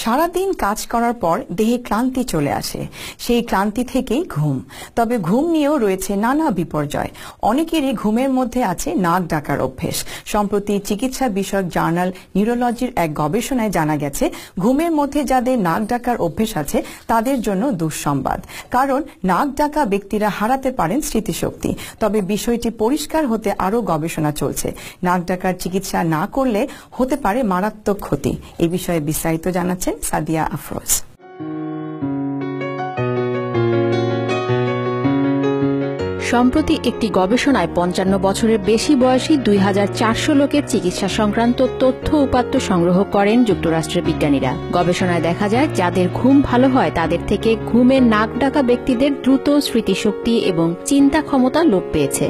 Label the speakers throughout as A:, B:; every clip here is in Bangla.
A: সারাদিন কাজ করার পর দেহে ক্লান্তি চলে আসে, সেই ক্লান্তি থেকেই ঘুম। তবে ঘুম নিয়েও রয়েছে নানা বিপর্যয়। অনেকেরই ঘুমের মধ্যে আছে নাক ডাকার অভ্যেস। সম্প্রতি চিকিৎসা বিষয়ক জার্নাল নিউরোলজির এক গবেষণায় জানা গেছে, ঘুমের মধ্যে যাদের নাক ডাকার অভ্যেস আছে তাদের জন্য দুঃসংবাদ। কারণ নাক ডাকা ব্যক্তিরা হারাতে পারেন স্মৃতিশক্তি। তবে বিষয়টি পরিষ্কার হতে আরও গবেষণা চলছে। নাক ডাকার চিকিৎসা না করলে হতে পারে মারাত্মক ক্ষতি। এই বিষয়ে বিস্তারিত জানাচ্ছেন সাদিয়া আফরোজ।
B: সম্প্রতি একটি গবেষণায় ৫৫ বছরের বেশি বয়সী ২৪০০ লোকের চিকিৎসা সংক্রান্ত তথ্য উপাত্ত সংগ্রহ করেন যুক্তরাষ্ট্রের বিজ্ঞানীরা। গবেষণায় দেখা যায়, যাদের ঘুম ভালো হয় তাদের থেকে ঘুমে নাক ডাকা ব্যক্তিদের দ্রুত স্মৃতিশক্তি এবং চিন্তা ক্ষমতা লোপ পেয়েছে।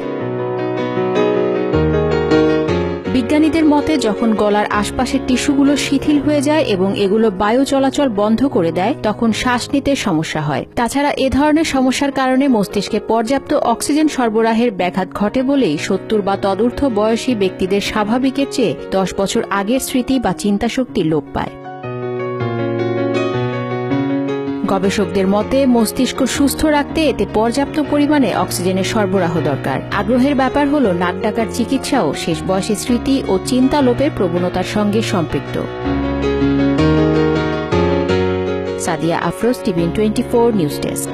B: বিজ্ঞানীদের মতে, যখন গলার আশপাশের টিস্যুগুলো শিথিল হয়ে যায় এবং এগুলো বায়ু চলাচল বন্ধ করে দেয়, তখন শ্বাস নিতে সমস্যা হয়। তাছাড়া এ ধরনের সমস্যার কারণে মস্তিষ্কে পর্যাপ্ত অক্সিজেন সরবরাহের ব্যাঘাত ঘটে বলেই ৭০ বা তদূর্ধ্ব বয়সী ব্যক্তিদের স্বাভাবিকের চেয়ে ১০ বছর আগের স্মৃতি বা চিন্তাশক্তি লোপ পায়। গবেষকদের মতে, মস্তিষ্ক সুস্থ রাখতে এতে পর্যাপ্ত পরিমাণে অক্সিজেনের সরবরাহ দরকার। আগ্রহের ব্যাপার হল, নাক ডাকার চিকিৎসাও শেষ বয়সে স্মৃতি ও চিন্তা লোপের প্রবণতার সঙ্গে সম্পৃক্ত। Sadia Afroz, TVN 24 news desk.